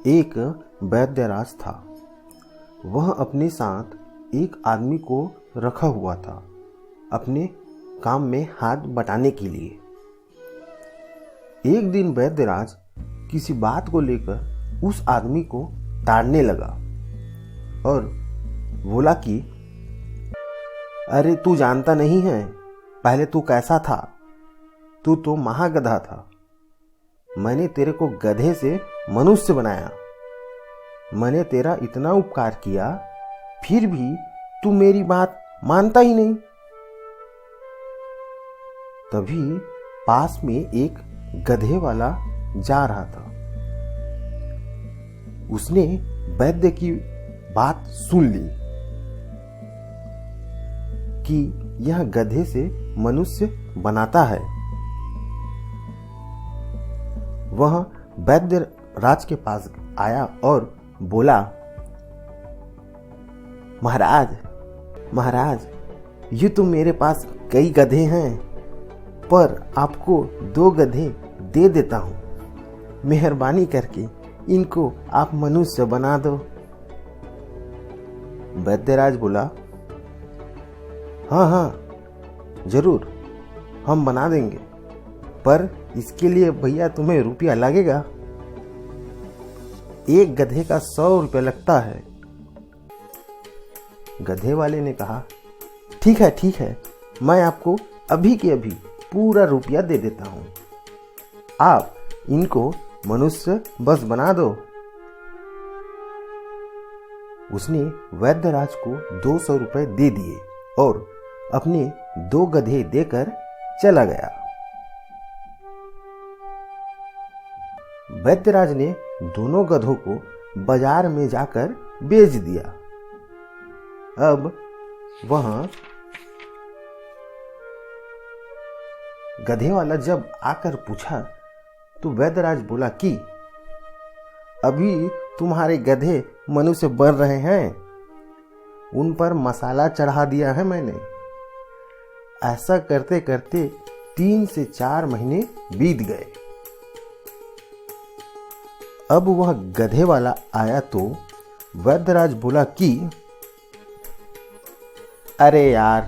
एक वैद्यराज था। वह अपने साथ एक आदमी को रखा हुआ था अपने काम में हाथ बटाने के लिए। एक दिन वैद्यराज किसी बात को लेकर उस आदमी को ताड़ने लगा और बोला कि अरे तू जानता नहीं है पहले तू कैसा था, तू तो महागधा था। मैंने तेरे को गधे से मनुष्य बनाया। मैंने तेरा इतना उपकार किया, फिर भी तू मेरी बात मानता ही नहीं। तभी पास में एक गधे वाला जा रहा था। उसने वैद्य की बात सुन ली कि यह गधे से मनुष्य बनाता है। वह वैद्य राज के पास आया और बोला, महाराज, ये तो मेरे पास कई गधे हैं, पर आपको 2 गधे दे देता हूं। मेहरबानी करके इनको आप मनुष्य बना दो। वैद्यराज बोला, हाँ, जरूर हम बना देंगे, पर इसके लिए भैया तुम्हें रुपया लगेगा। एक गधे का 100 रुपया लगता है। गधे वाले ने कहा, ठीक है, मैं आपको अभी के अभी पूरा रुपया दे देता हूं। आप इनको मनुष्य बस बना दो। उसने वैद्यराज को 200 रुपए दे दिए और अपने 2 गधे देकर चला गया। वैद्यराज ने दोनों गधों को बाजार में जाकर बेच दिया। अब वहां गधे वाला जब आकर पूछा तो वैद्यराज बोला कि अभी तुम्हारे गधे मनुष्य बन रहे हैं, उन पर मसाला चढ़ा दिया है मैंने। ऐसा करते करते 3 से 4 महीने बीत गए। अब वह गधे वाला आया तो वैद्यराज बोला कि अरे यार,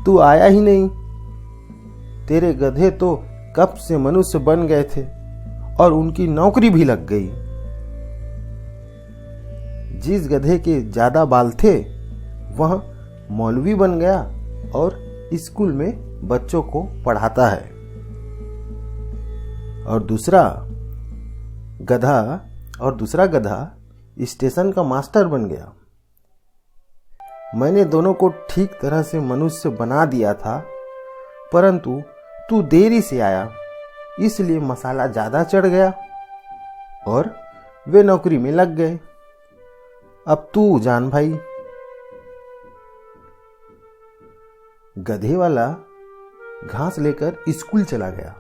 तू आया ही नहीं। तेरे गधे तो कब से मनुष्य बन गए थे और उनकी नौकरी भी लग गई। जिस गधे के ज्यादा बाल थे वह मौलवी बन गया और स्कूल में बच्चों को पढ़ाता है, और दूसरा गधा स्टेशन का मास्टर बन गया। मैंने दोनों को ठीक तरह से मनुष्य बना दिया था, परंतु तू देरी से आया, इसलिए मसाला ज्यादा चढ़ गया और वे नौकरी में लग गए। अब तू जान भाई। गधे वाला घास लेकर स्कूल चला गया।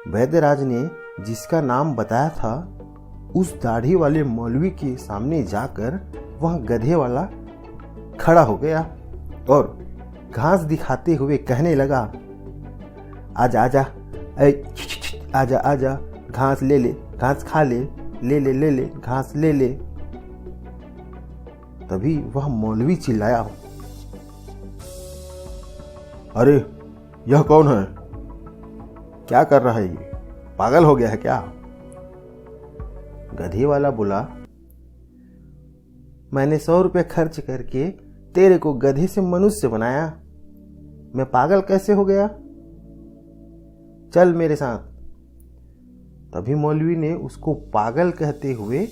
वैद्यराज ने जिसका नाम बताया था उस दाढ़ी वाले मौलवी के सामने जाकर वह गधे वाला खड़ा हो गया और घास दिखाते हुए कहने लगा, आजा, घास ले ले, घास खा ले, ले, घास ले ले। तभी वह मौलवी चिल्लाया, अरे यह कौन है? क्या कर रहा है ये? पागल हो गया है क्या? गधे वाला बोला, मैंने 100 रुपए खर्च करके तेरे को गधे से मनुष्य बनाया, मैं पागल कैसे हो गया? चल मेरे साथ। तभी मौलवी ने उसको पागल कहते हुए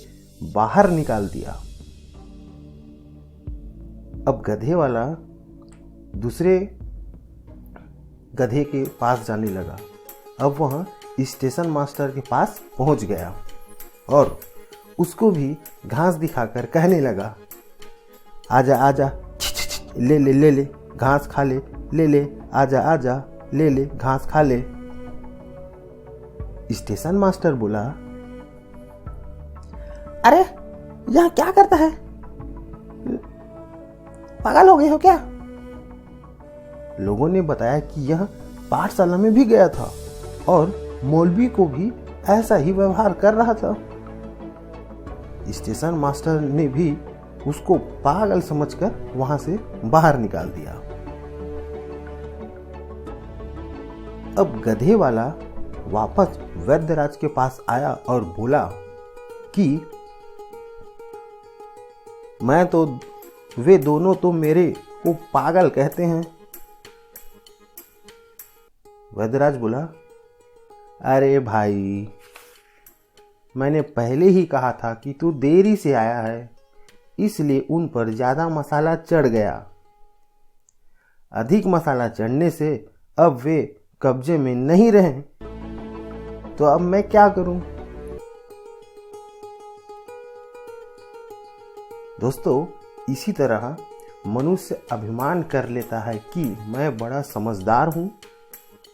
बाहर निकाल दिया। अब गधे वाला दूसरे गधे के पास जाने लगा। अब वह स्टेशन मास्टर के पास पहुंच गया और उसको भी घास दिखाकर कहने लगा, आजा, ले, घास खा ले, ले, आजा, ले, घास खा ले। स्टेशन मास्टर बोला, अरे यहां क्या करता है? पागल हो गए हो क्या? लोगों ने बताया कि यह पाठशाला में भी गया था और मौलवी को भी ऐसा ही व्यवहार कर रहा था। स्टेशन मास्टर ने भी उसको पागल समझकर वहां से बाहर निकाल दिया। अब गधे वाला वापस वैद्यराज के पास आया और बोला कि मैं तो, वे दोनों तो मेरे को पागल कहते हैं। वैद्यराज बोला, अरे भाई, मैंने पहले ही कहा था कि तू देरी से आया है, इसलिए उन पर ज्यादा मसाला चढ़ गया। अधिक मसाला चढ़ने से अब वे कब्जे में नहीं रहे, तो अब मैं क्या करूं? दोस्तों, इसी तरह मनुष्य अभिमान कर लेता है कि मैं बड़ा समझदार हूं,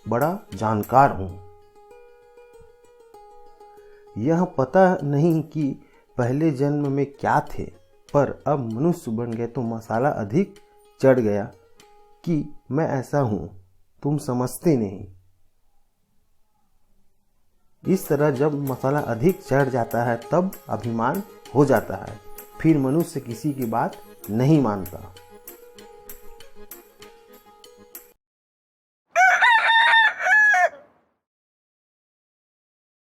बड़ा जानकार हूं। यह पता नहीं कि पहले जन्म में क्या थे, पर अब मनुष्य बन गए तो मसाला अधिक चढ़ गया कि मैं ऐसा हूं, तुम समझते नहीं। इस तरह जब मसाला अधिक चढ़ जाता है तब अभिमान हो जाता है, फिर मनुष्य किसी की बात नहीं मानता।